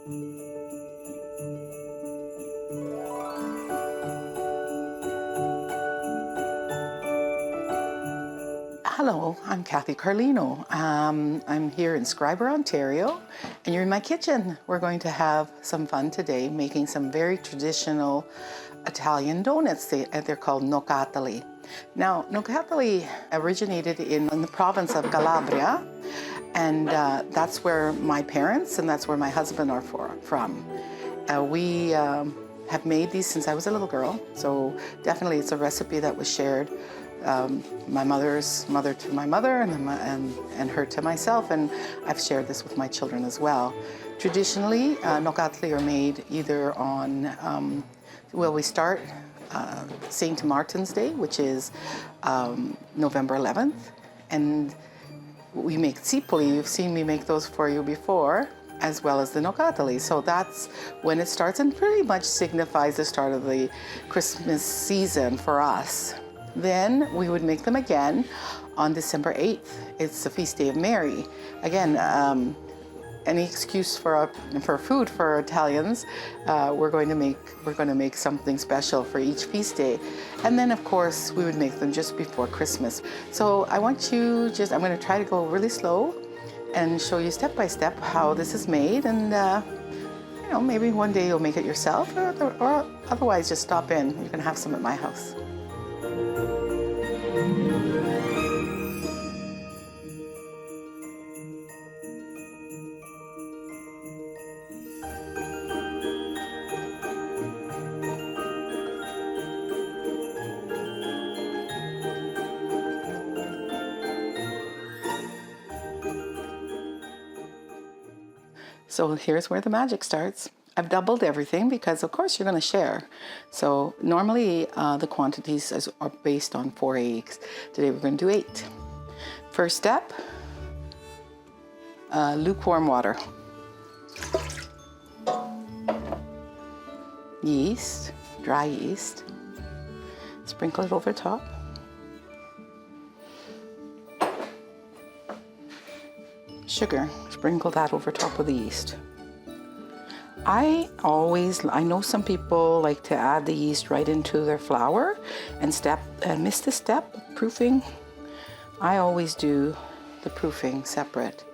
Hello, I'm Cathy Carlino. I'm here in Scriber, Ontario, and you're in my kitchen. We're going to have some fun today making some very traditional Italian donuts. They're called Nocatoli. Now, Nocatoli originated in the province of Calabria, and that's where my parents and that's where my husband are from. We have made these since I was a little girl, so definitely it's a recipe that was shared. My mother's mother to my mother and her to myself, and I've shared this with my children as well. Traditionally, Nocatoli are made either on, we start St. Martin's Day, which is November 11th, and we make cipoli. You've seen me make those for you before, as well as the Nocatoli. So that's when it starts and pretty much signifies the start of the Christmas season for us. Then we would make them again on December 8th. It's the feast day of Mary. Again, any excuse for food for Italians, we're going to make something special for each feast day. And then of course we would make them just before Christmas. So I want you I'm going to try to go really slow and show you step by step how this is made, and maybe one day you'll make it yourself, or otherwise just stop in. You can have some at my house. So here's where the magic starts. I've doubled everything because of course you're going to share. So normally the quantities are based on 4 eggs. Today we're going to do 8. First step, lukewarm water. Yeast, dry yeast. Sprinkle it over top. Sugar, sprinkle that over top of the yeast. I know some people like to add the yeast right into their flour and miss the step, proofing. I always do the proofing separate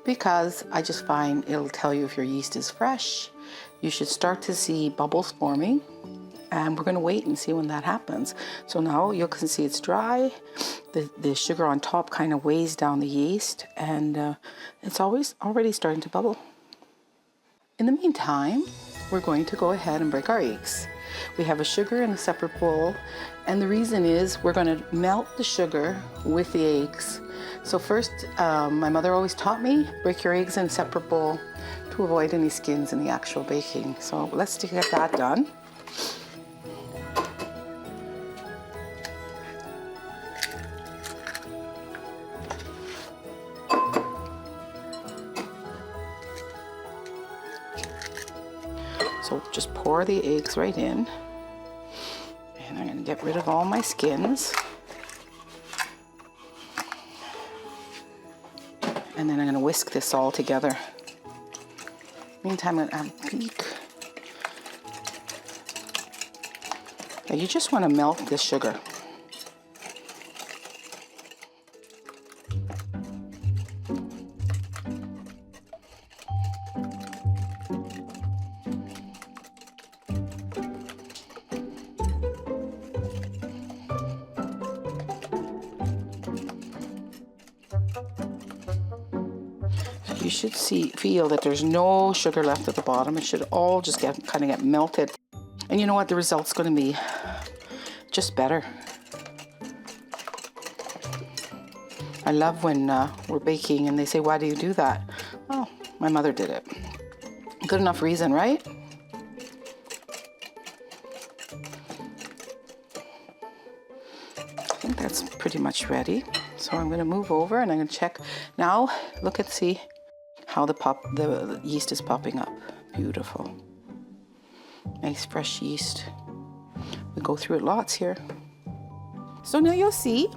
because I just find it'll tell you if your yeast is fresh. You should start to see bubbles forming, and we're going to wait and see when that happens. So now you can see it's dry. The sugar on top kind of weighs down the yeast, and it's already starting to bubble. In the meantime, we're going to go ahead and break our eggs. We have a sugar in a separate bowl, and the reason is we're going to melt the sugar with the eggs. So first, my mother always taught me, break your eggs in a separate bowl to avoid any skins in the actual baking. So let's get that done. So just pour the eggs right in, and I'm going to get rid of all my skins, and then I'm going to whisk this all together. Meantime, I'm going to add a peek. Now you just want to melt the sugar. You should feel that there's no sugar left at the bottom. It should all just kind of get melted. And you know what? The result's going to be just better. I love when we're baking and they say, "Why do you do that?" Oh, my mother did it. Good enough reason, right? I think that's pretty much ready. So I'm going to move over and I'm going to check. Now, see how the yeast is popping up. Beautiful. Nice fresh yeast. We go through it lots here. So now you'll see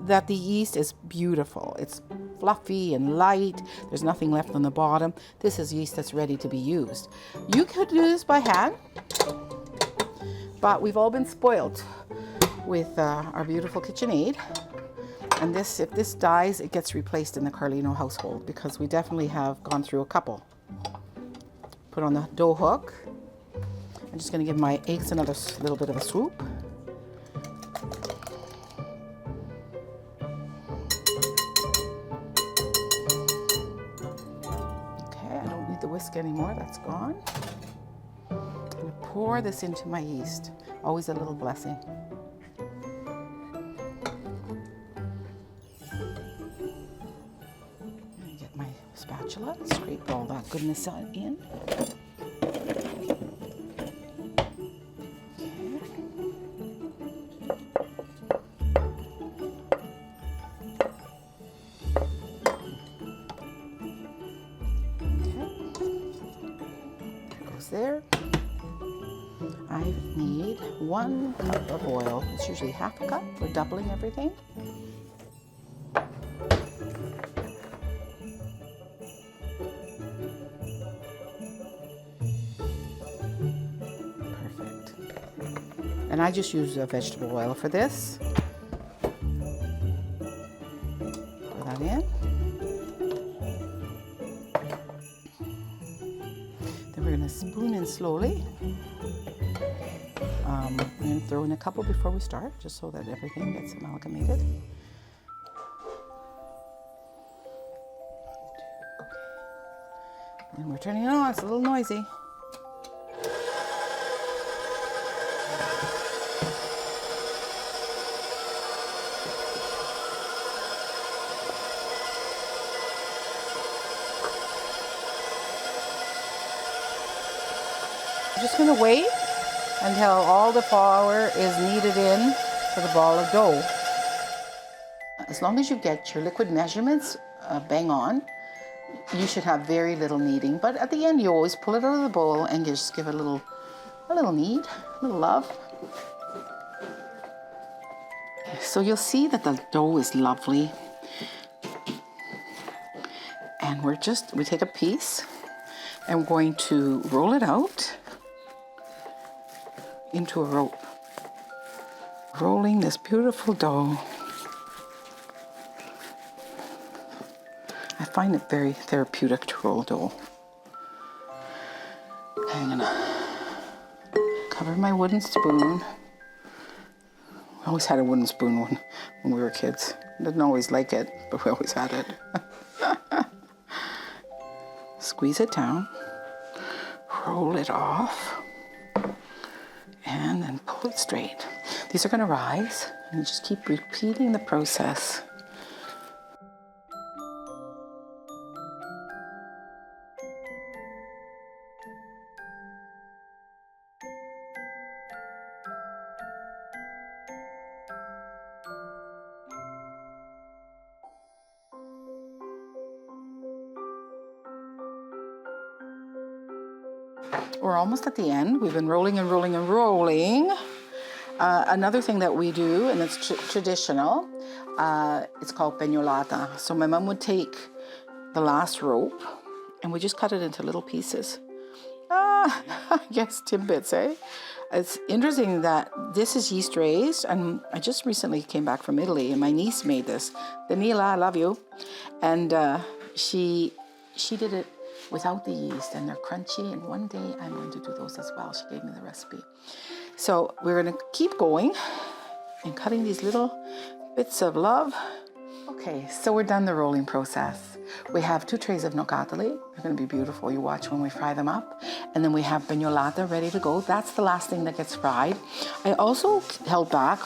that the yeast is beautiful. It's fluffy and light. There's nothing left on the bottom. This is yeast that's ready to be used. You could do this by hand, but we've all been spoiled with our beautiful KitchenAid. And this, if this dies, it gets replaced in the Carlino household, because we definitely have gone through a couple. Put on the dough hook. I'm just going to give my eggs another little bit of a swoop. Okay, I don't need the whisk anymore, that's gone. I'm going to pour this into my yeast. Always a little blessing. Get my spatula, scrape all that goodness in. There. I need 1 cup of oil. It's usually half a cup. We're doubling everything. Perfect. And I just use vegetable oil for this. Pour that in. We're going to spoon in slowly. I'm going to throw in a couple before we start, just so that everything gets amalgamated. And we're turning it on. It's a little noisy. I'm just going to wait until all the flour is kneaded in for the ball of dough. As long as you get your liquid measurements bang on, you should have very little kneading. But at the end, you always pull it out of the bowl and just give it a little knead, a little love. So you'll see that the dough is lovely. And we take a piece and we're going to roll it out into a rope, rolling this beautiful dough. I find it very therapeutic to roll dough. Okay, I'm gonna cover my wooden spoon. I always had a wooden spoon when we were kids. Didn't always like it, but we always had it. Squeeze it down, roll it off, and then pull it straight. These are going to rise, and you just keep repeating the process. We're almost at the end. We've been rolling and rolling and rolling. Another thing that we do, and it's traditional, it's called peñolata. So my mom would take the last rope and we just cut it into little pieces. I guess tidbits, eh? It's interesting that this is yeast raised, and I just recently came back from Italy and my niece made this. Daniela, I love you. And she did it without the yeast, and they're crunchy, and one day I'm going to do those as well. She gave me the recipe. So we're going to keep going and cutting these little bits of love. Okay, so we're done the rolling process. We have 2 trays of Nocatoli. They're going to be beautiful. You watch when we fry them up. And then we have peñolata ready to go. That's the last thing that gets fried. I also held back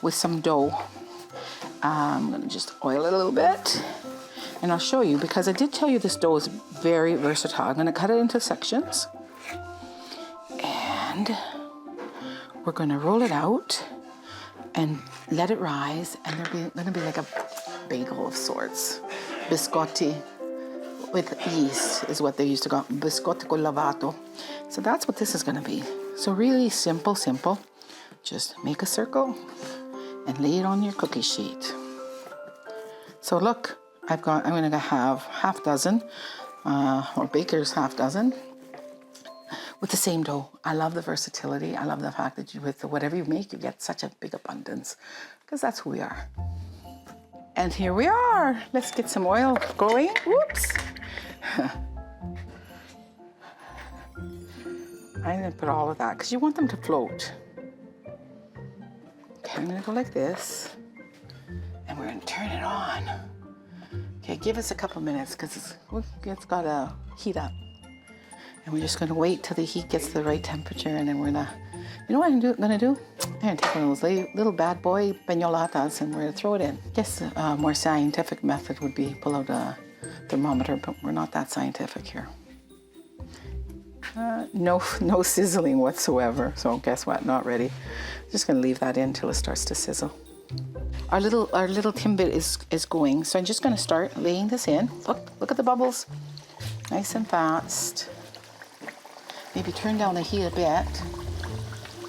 with some dough. I'm going to just oil it a little bit. And I'll show you, because I did tell you this dough is very versatile. I'm going to cut it into sections. And we're going to roll it out and let it rise. And they're going to be like a bagel of sorts. Biscotti with yeast is what they used to call biscotti con lavato. So that's what this is going to be. So really simple. Just make a circle and lay it on your cookie sheet. So look, I'm going to have half dozen, or baker's half dozen, with the same dough. I love the versatility. I love the fact that with whatever you make, you get such a big abundance, because that's who we are. And here we are. Let's get some oil going. Whoops. I'm gonna put all of that because you want them to float. Okay, I'm gonna go like this, and we're gonna turn it on. Okay, give us a couple minutes because it's got to heat up. And we're just gonna wait till the heat gets to the right temperature, and then we're gonna, you know what I'm gonna do? I'm gonna take one of those little bad boy pañolatas and we're gonna throw it in. I guess a more scientific method would be pull out a thermometer, but we're not that scientific here. No sizzling whatsoever. So guess what? Not ready. Just gonna leave that in till it starts to sizzle. Our little Timbit is going. So I'm just gonna start laying this in. Look at the bubbles. Nice and fast. Maybe turn down the heat a bit.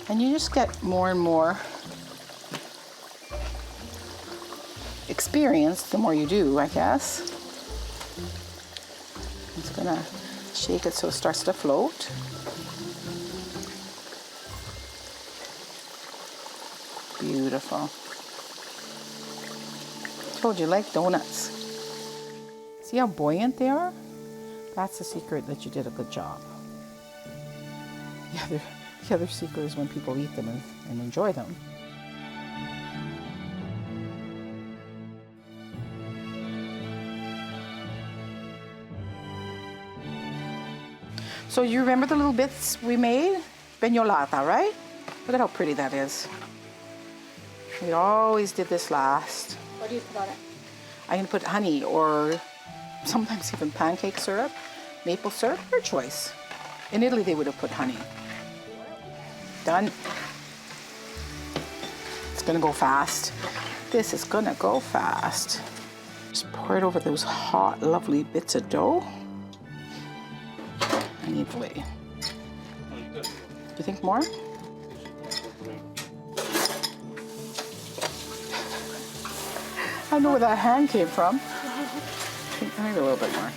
And you just get more and more experience the more you do, I guess. I'm just gonna shake it so it starts to float. Beautiful. Told you, like donuts. See how buoyant they are? That's the secret that you did a good job. The other secret is when people eat them and enjoy them. So you remember the little bits we made? Pañolata, right? Look at how pretty that is. We always did this last. What do you put on it? I'm gonna put honey or sometimes even pancake syrup, maple syrup, your choice. In Italy, they would have put honey. Done. It's gonna go fast. This is gonna go fast. Just pour it over those hot, lovely bits of dough. I need to wait. You think more? I don't know where that hand came from. I need a little bit more.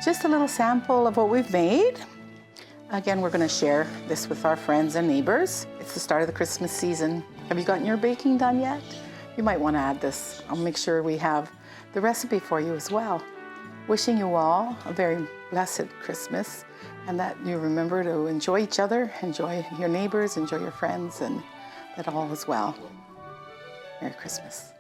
Just a little sample of what we've made. Again, we're going to share this with our friends and neighbors. It's the start of the Christmas season. Have you gotten your baking done yet? You might want to add this. I'll make sure we have the recipe for you as well. Wishing you all a very blessed Christmas, and that you remember to enjoy each other, enjoy your neighbors, enjoy your friends, and that all is well. Merry Christmas.